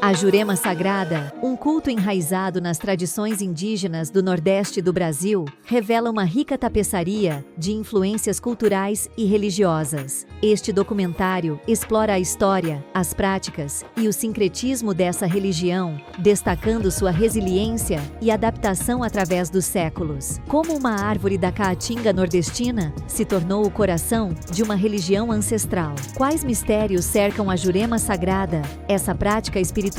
A Jurema Sagrada, um culto enraizado nas tradições indígenas do Nordeste do Brasil, revela uma rica tapeçaria de influências culturais e religiosas. Este documentário explora a história, as práticas e o sincretismo dessa religião, destacando sua resiliência e adaptação através dos séculos. Como uma árvore da caatinga nordestina se tornou o coração de uma religião ancestral. Quais mistérios cercam a Jurema Sagrada, essa prática espiritual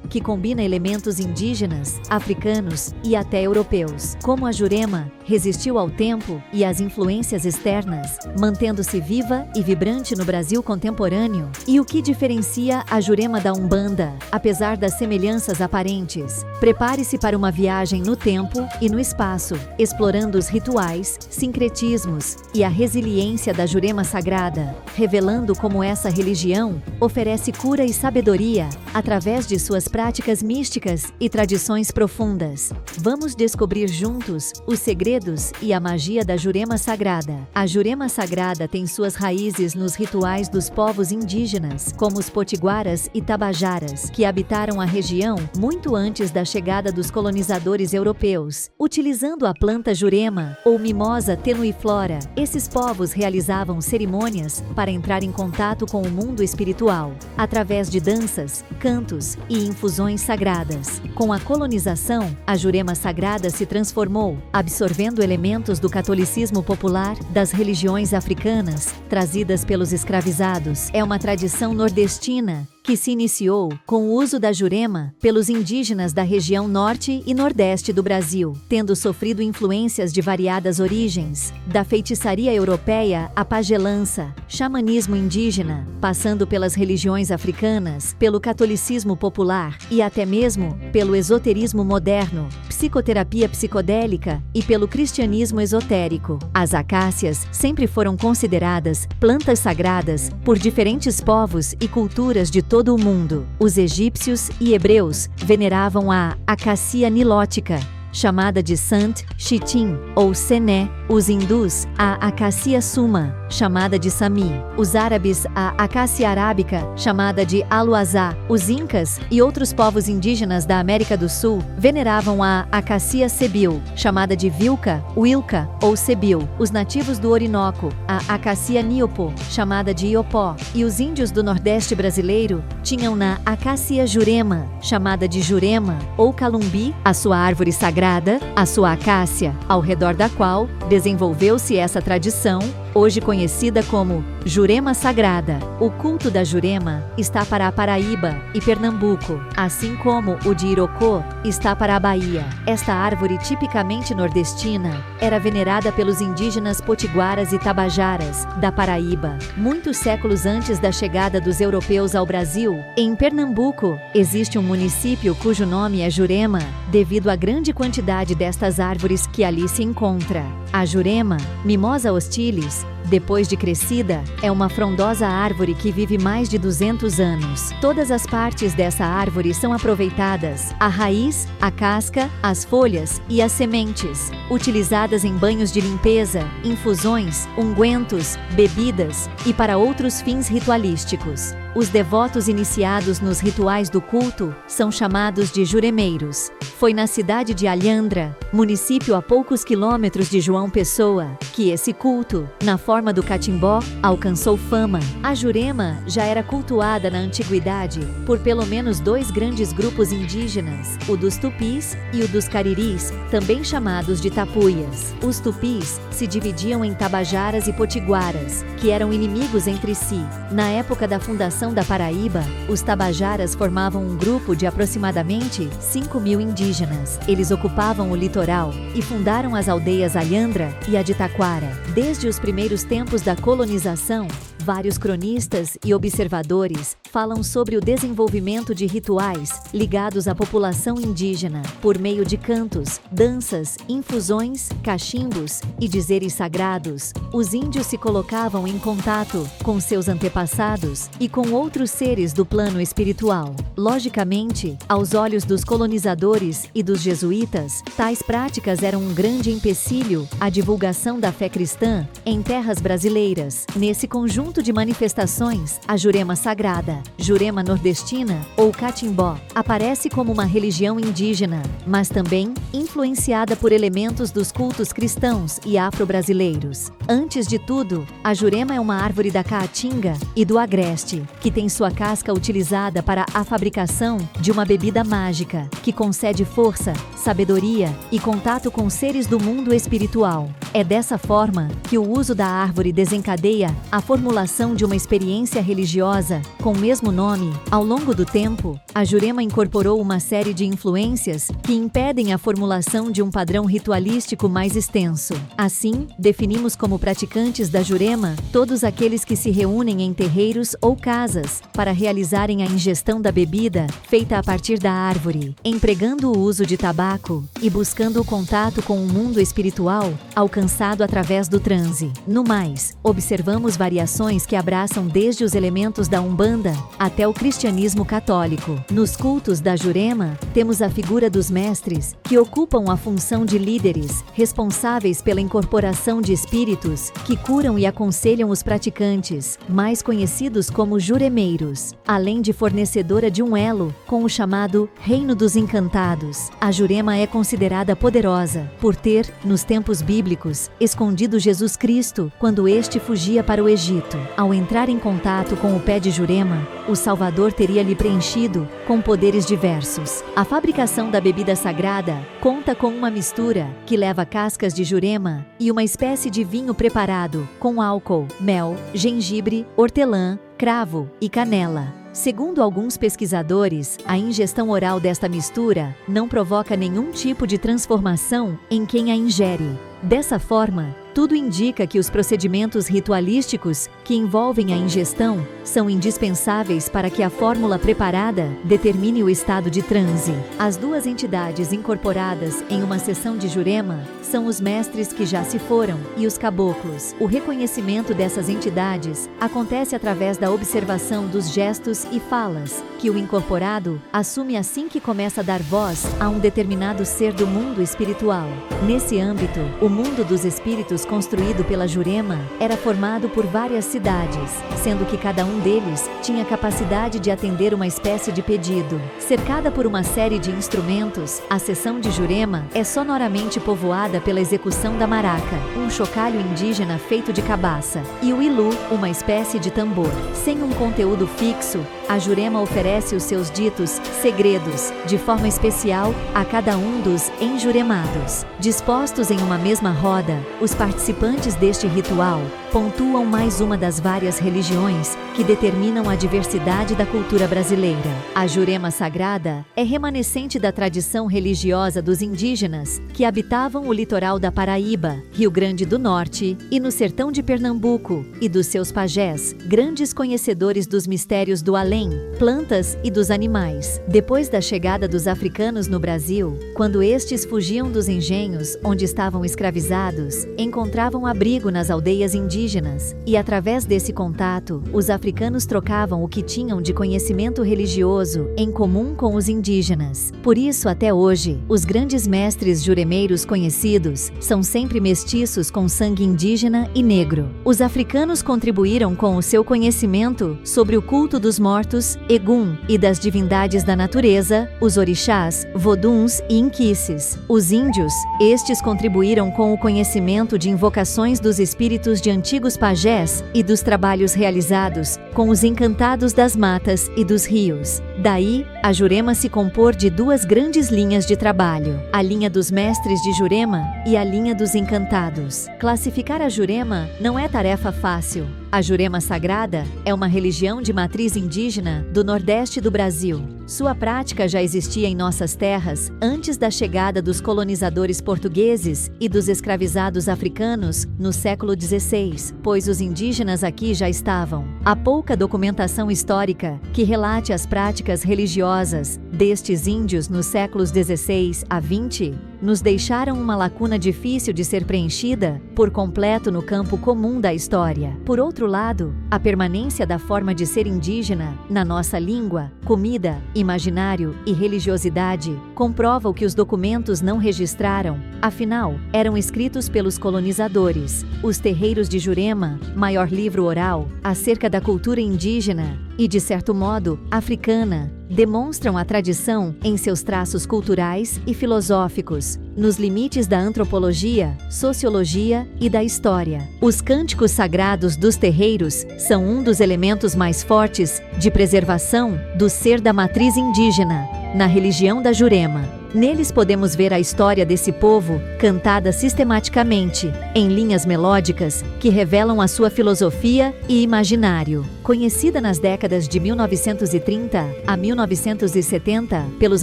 que combina elementos indígenas, africanos e até europeus? Como a Jurema resistiu ao tempo e às influências externas, mantendo-se viva e vibrante no Brasil contemporâneo? E o que diferencia a Jurema da Umbanda, apesar das semelhanças aparentes? Prepare-se para uma viagem no tempo e no espaço, explorando os rituais, sincretismos e a resiliência da Jurema Sagrada, revelando como essa religião oferece cura e sabedoria através de suas práticas místicas e tradições profundas. Vamos descobrir juntos os segredos e a magia da Jurema Sagrada. A Jurema Sagrada tem suas raízes nos rituais dos povos indígenas, como os potiguaras e tabajaras, que habitaram a região muito antes da chegada dos colonizadores europeus. Utilizando a planta Jurema, ou mimosa tenuiflora, esses povos realizavam cerimônias para entrar em contato com o mundo espiritual, através de danças, cantos e infusões sagradas. Com a colonização, a Jurema Sagrada se transformou, absorvendo elementos do catolicismo popular, das religiões africanas, trazidas pelos escravizados. É uma tradição nordestina que se iniciou com o uso da Jurema pelos indígenas da região norte e nordeste do Brasil, tendo sofrido influências de variadas origens, da feitiçaria europeia à pagelança, xamanismo indígena, passando pelas religiões africanas, pelo catolicismo popular e até mesmo pelo esoterismo moderno, psicoterapia psicodélica e pelo cristianismo esotérico. As acácias sempre foram consideradas plantas sagradas por diferentes povos e culturas de todo o mundo. Os egípcios e hebreus veneravam a acacia nilótica, chamada de Sant Chitim ou Sené, os hindus a Acacia suma, chamada de Sami, os árabes a Acácia arábica, chamada de Aluazá, os incas e outros povos indígenas da América do Sul veneravam a Acacia sebil, chamada de Vilca, Wilca ou Sebil, os nativos do Orinoco a Acacia niopo, chamada de Iopó, e os índios do Nordeste brasileiro tinham na Acacia Jurema, chamada de Jurema ou Calumbi, a sua árvore sagrada, a sua acácia, ao redor da qual desenvolveu-se essa tradição, hoje conhecida como Jurema Sagrada. O culto da Jurema está para a Paraíba e Pernambuco, assim como o de Irocô está para a Bahia. Esta árvore tipicamente nordestina era venerada pelos indígenas potiguaras e tabajaras da Paraíba, muitos séculos antes da chegada dos europeus ao Brasil. Em Pernambuco, existe um município cujo nome é Jurema, devido à grande quantidade destas árvores que ali se encontra. A Jurema, Mimosa hostilis, depois de crescida, é uma frondosa árvore que vive mais de 200 anos. Todas as partes dessa árvore são aproveitadas: a raiz, a casca, as folhas e as sementes, utilizadas em banhos de limpeza, infusões, ungüentos, bebidas e para outros fins ritualísticos. Os devotos iniciados nos rituais do culto são chamados de juremeiros. Foi na cidade de Alhandra, município a poucos quilômetros de João Pessoa, que esse culto, na forma do catimbó, alcançou fama. A Jurema já era cultuada na antiguidade por pelo menos dois grandes grupos indígenas, o dos Tupis e o dos Cariris, também chamados de Tapuias. Os Tupis se dividiam em tabajaras e potiguaras, que eram inimigos entre si. Na época da fundação da Paraíba, os tabajaras formavam um grupo de aproximadamente 5.000 indígenas. Eles ocupavam o litoral e fundaram as aldeias Alhandra e a de Taquara. Desde os primeiros tempos da colonização, vários cronistas e observadores falam sobre o desenvolvimento de rituais ligados à população indígena, por meio de cantos, danças, infusões, cachimbos e dizeres sagrados. Os índios se colocavam em contato com seus antepassados e com outros seres do plano espiritual. Logicamente, aos olhos dos colonizadores e dos jesuítas, tais práticas eram um grande empecilho à divulgação da fé cristã em terras brasileiras. Nesse conjunto conjunto de manifestações, a Jurema Sagrada, Jurema Nordestina ou Catimbó, aparece como uma religião indígena, mas também influenciada por elementos dos cultos cristãos e afro-brasileiros. Antes de tudo, a Jurema é uma árvore da Caatinga e do Agreste, que tem sua casca utilizada para a fabricação de uma bebida mágica, que concede força, sabedoria e contato com seres do mundo espiritual. É dessa forma que o uso da árvore desencadeia a formulação de uma experiência religiosa com o mesmo nome. Ao longo do tempo, a Jurema incorporou uma série de influências que impedem a formulação de um padrão ritualístico mais extenso. Assim, definimos como praticantes da Jurema todos aqueles que se reúnem em terreiros ou casas para realizarem a ingestão da bebida feita a partir da árvore, empregando o uso de tabaco e buscando o contato com o mundo espiritual alcançado através do transe. No mais, observamos variações que abraçam desde os elementos da Umbanda até o cristianismo católico. Nos cultos da Jurema, temos a figura dos mestres, que ocupam a função de líderes, responsáveis pela incorporação de espíritos que curam e aconselham os praticantes, mais conhecidos como juremeiros, além de fornecedora de um elo com o chamado Reino dos Encantados. A Jurema é considerada poderosa por ter, nos tempos bíblicos, escondido Jesus Cristo quando este fugia para o Egito. Ao entrar em contato com o pé de Jurema, o Salvador teria lhe preenchido com poderes diversos. A fabricação da bebida sagrada conta com uma mistura que leva cascas de Jurema e uma espécie de vinho preparado com álcool, mel, gengibre, hortelã, cravo e canela. Segundo alguns pesquisadores, a ingestão oral desta mistura não provoca nenhum tipo de transformação em quem a ingere. Dessa forma, tudo indica que os procedimentos ritualísticos que envolvem a ingestão são indispensáveis para que a fórmula preparada determine o estado de transe. As duas entidades incorporadas em uma sessão de Jurema são os mestres que já se foram e os caboclos. O reconhecimento dessas entidades acontece através da observação dos gestos e falas que o incorporado assume assim que começa a dar voz a um determinado ser do mundo espiritual. Nesse âmbito, o mundo dos espíritos construído pela Jurema era formado por várias cidades, sendo que cada um deles tinha capacidade de atender uma espécie de pedido. Cercada por uma série de instrumentos, a sessão de Jurema é sonoramente povoada pela execução da maraca, um chocalho indígena feito de cabaça, e o ilu, uma espécie de tambor. Sem um conteúdo fixo, a Jurema oferece os seus ditos segredos, de forma especial, a cada um dos enjuremados. Dispostos em uma mesma roda, os participantes deste ritual pontuam mais uma das várias religiões que determinam a diversidade da cultura brasileira. A Jurema Sagrada é remanescente da tradição religiosa dos indígenas que habitavam o litoral da Paraíba, Rio Grande do Norte e no sertão de Pernambuco, e dos seus pajés, grandes conhecedores dos mistérios do além, plantas e dos animais. Depois da chegada dos africanos no Brasil, quando estes fugiam dos engenhos onde estavam escravizados, encontravam abrigo nas aldeias indígenas e, através desse contato, os africanos trocavam o que tinham de conhecimento religioso em comum com os indígenas. Por isso, até hoje, os grandes mestres juremeiros conhecidos são sempre mestiços com sangue indígena e negro. Os africanos contribuíram com o seu conhecimento sobre o culto dos mortos, Egum, e das divindades da natureza, os orixás, voduns e inquices. Os índios, estes contribuíram com o conhecimento de invocações dos espíritos de antigos pajés e dos trabalhos realizados com os encantados das matas e dos rios. Daí, a Jurema se compor de duas grandes linhas de trabalho, a linha dos mestres de Jurema e a linha dos encantados. Classificar a Jurema não é tarefa fácil. A Jurema Sagrada é uma religião de matriz indígena do Nordeste do Brasil. Sua prática já existia em nossas terras antes da chegada dos colonizadores portugueses e dos escravizados africanos no século XVI, pois os indígenas aqui já estavam. Há pouca documentação histórica que relate as práticas religiosas destes índios nos séculos XVI a XX. nos deixaram uma lacuna difícil de ser preenchida por completo no campo comum da história. Por outro lado, a permanência da forma de ser indígena na nossa língua, comida, imaginário e religiosidade comprova o que os documentos não registraram, afinal, eram escritos pelos colonizadores. Os Terreiros de Jurema, maior livro oral acerca da cultura indígena e, de certo modo, africana, demonstram a tradição em seus traços culturais e filosóficos, nos limites da antropologia, sociologia e da história. Os cânticos sagrados dos terreiros são um dos elementos mais fortes de preservação do ser da matriz indígena na religião da Jurema. Neles podemos ver a história desse povo, cantada sistematicamente, em linhas melódicas que revelam a sua filosofia e imaginário. Conhecida nas décadas de 1930 a 1970 pelos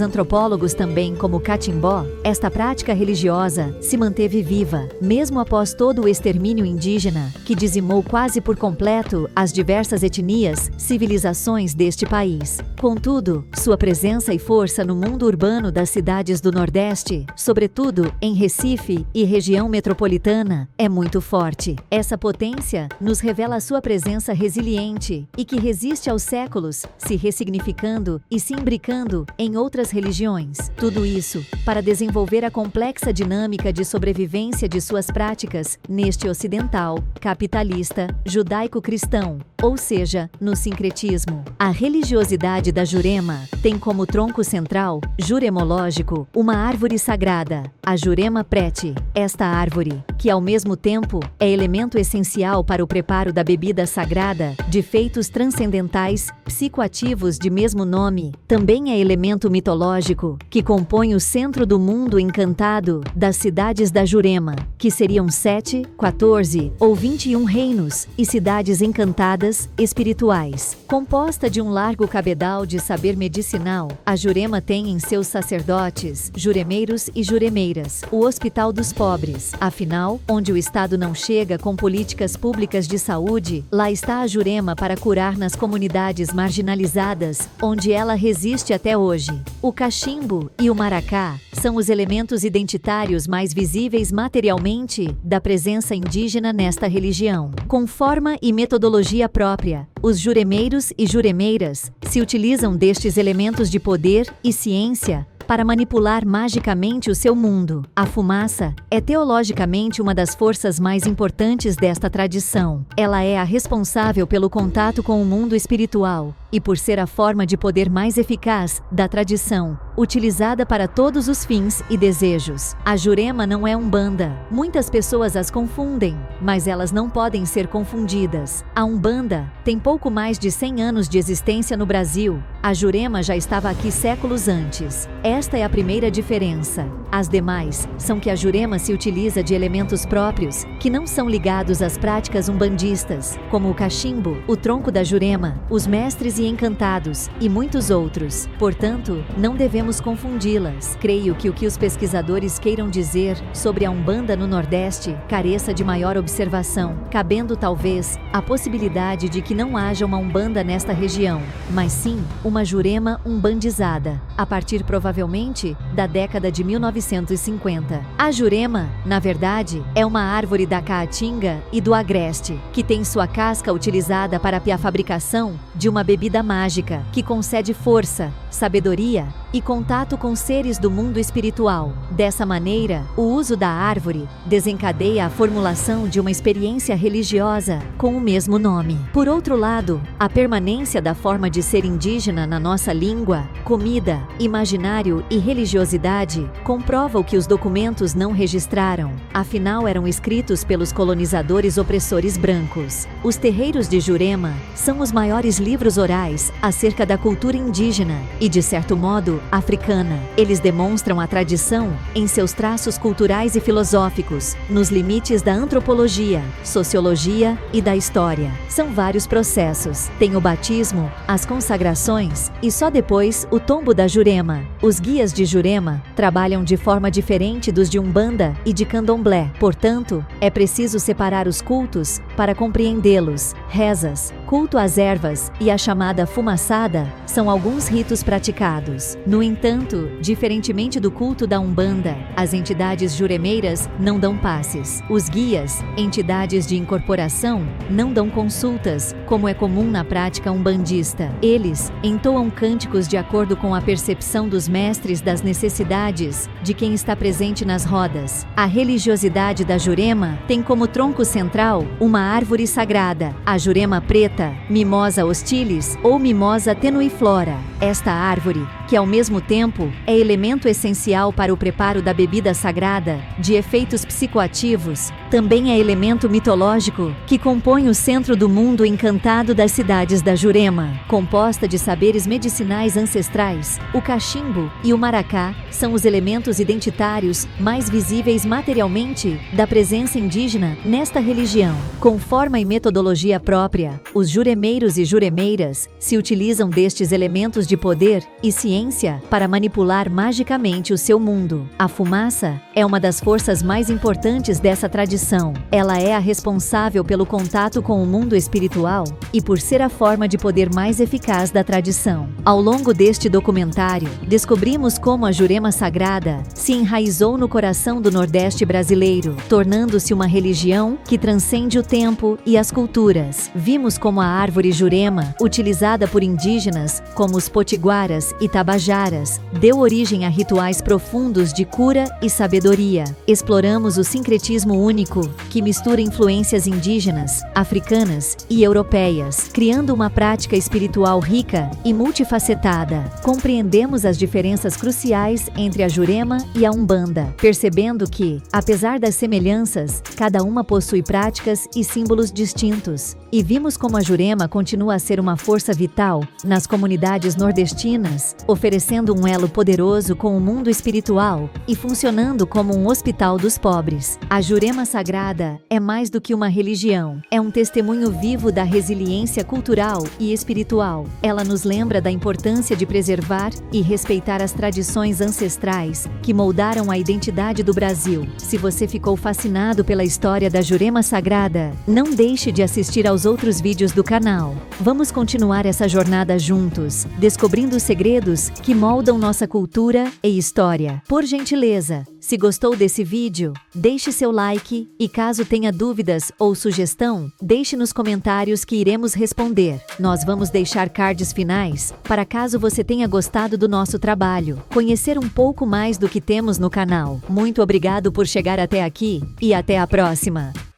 antropólogos também como catimbó, esta prática religiosa se manteve viva, mesmo após todo o extermínio indígena, que dizimou quase por completo as diversas etnias, civilizações deste país. Contudo, sua presença e força no mundo urbano das cidades do Nordeste, sobretudo em Recife e região metropolitana, é muito forte. Essa potência nos revela a sua presença resiliente e que resiste aos séculos, se ressignificando e se imbricando em outras religiões. Tudo isso para desenvolver a complexa dinâmica de sobrevivência de suas práticas neste ocidental, capitalista, judaico-cristão, ou seja, no sincretismo. A religiosidade da Jurema tem como tronco central, juremológico, uma árvore sagrada, a Jurema Prete. Esta árvore, que ao mesmo tempo é elemento essencial para o preparo da bebida sagrada, de feitos transcendentais, psicoativos de mesmo nome, também é elemento mitológico, que compõe o centro do mundo encantado das cidades da Jurema, que seriam 7, 14 ou 21 reinos e cidades encantadas, espirituais. Composta de um largo cabedal de saber medicinal, a Jurema tem em seus sacerdotes, juremeiros e juremeiras, o Hospital dos Pobres. Afinal, onde o Estado não chega com políticas públicas de saúde, lá está a Jurema para curar nas comunidades marginalizadas, onde ela resiste até hoje. O cachimbo e o maracá são os elementos identitários mais visíveis materialmente da presença indígena nesta religião. Com forma e metodologia própria, os juremeiros e juremeiras se utilizam destes elementos de poder e ciência para manipular magicamente o seu mundo. A fumaça é teologicamente uma das forças mais importantes desta tradição. Ela é a responsável pelo contato com o mundo espiritual e por ser a forma de poder mais eficaz da tradição, utilizada para todos os fins e desejos. A Jurema não é umbanda. Muitas pessoas as confundem, mas elas não podem ser confundidas. A umbanda tem pouco mais de 100 anos de existência no Brasil. A Jurema já estava aqui séculos antes. Esta é a primeira diferença. As demais são que a Jurema se utiliza de elementos próprios que não são ligados às práticas umbandistas, como o cachimbo, o tronco da Jurema, os mestres e encantados, e muitos outros. Portanto, não devemos confundi-las. Creio que o que os pesquisadores queiram dizer sobre a Umbanda no Nordeste careça de maior observação, cabendo talvez a possibilidade de que não haja uma Umbanda nesta região, mas sim uma Jurema umbandizada, a partir provavelmente da década de 1950. A Jurema, na verdade, é uma árvore da caatinga e do agreste, que tem sua casca utilizada para a fabricação de uma bebida mágica que concede força, sabedoria e contato com seres do mundo espiritual. Dessa maneira, o uso da árvore desencadeia a formulação de uma experiência religiosa com o mesmo nome. Por outro lado, a permanência da forma de ser indígena na nossa língua, comida, imaginário e religiosidade comprova o que os documentos não registraram. Afinal, eram escritos pelos colonizadores opressores brancos. Os Terreiros de Jurema são os maiores livros orais acerca da cultura indígena e, de certo modo, africana. Eles demonstram a tradição em seus traços culturais e filosóficos, nos limites da antropologia, sociologia e da história. São vários processos. Tem o batismo, as consagrações e só depois o tombo da Jurema. Os guias de Jurema trabalham de forma diferente dos de Umbanda e de Candomblé. Portanto, é preciso separar os cultos para compreendê-los. Rezas, culto às ervas e a chamada fumaçada são alguns ritos praticados. No entanto, diferentemente do culto da Umbanda, as entidades juremeiras não dão passes. Os guias, entidades de incorporação, não dão consultas, como é comum na prática umbandista. Eles entoam cânticos de acordo com a percepção dos mestres das necessidades de quem está presente nas rodas. A religiosidade da Jurema tem como tronco central uma árvore sagrada, a Jurema preta, Mimosa hostilis ou Mimosa tenuiflora. Esta árvore, que ao mesmo tempo é elemento essencial para o preparo da bebida sagrada, de efeitos psicoativos, também é elemento mitológico que compõe o centro do mundo encantado das cidades da Jurema. Composta de saberes medicinais ancestrais, o cachimbo e o maracá são os elementos identitários mais visíveis materialmente da presença indígena nesta religião. Com forma e metodologia própria, os juremeiros e juremeiras se utilizam destes elementos de poder e ciência para manipular magicamente o seu mundo. A fumaça é uma das forças mais importantes dessa tradição. Ela é a responsável pelo contato com o mundo espiritual e por ser a forma de poder mais eficaz da tradição. Ao longo deste documentário, descobrimos como a Jurema Sagrada se enraizou no coração do Nordeste brasileiro, tornando-se uma religião que transcende o tempo e as culturas. Vimos como a árvore Jurema, utilizada por indígenas como os potiguaras e tabajaras, deu origem a rituais profundos de cura e sabedoria. Exploramos o sincretismo único, que mistura influências indígenas, africanas e europeias, criando uma prática espiritual rica e multifacetada. Compreendemos as diferenças cruciais entre a Jurema e a Umbanda, percebendo que, apesar das semelhanças, cada uma possui práticas e símbolos distintos. E vimos como a Jurema continua a ser uma força vital nas comunidades nordestinas, oferecendo um elo poderoso com o mundo espiritual e funcionando como um hospital dos pobres. A Jurema Sagrada é mais do que uma religião, é um testemunho vivo da resiliência cultural e espiritual. Ela nos lembra da importância de preservar e respeitar as tradições ancestrais que moldaram a identidade do Brasil. Se você ficou fascinado pela história da Jurema Sagrada, não deixe de assistir aos outros vídeos do canal. Vamos continuar essa jornada juntos, descobrindo os segredos que moldam nossa cultura e história. Por gentileza, se gostou desse vídeo, deixe seu like e caso tenha dúvidas ou sugestão, deixe nos comentários que iremos responder. Nós vamos deixar cards finais para caso você tenha gostado do nosso trabalho, conhecer um pouco mais do que temos no canal. Muito obrigado por chegar até aqui e até a próxima!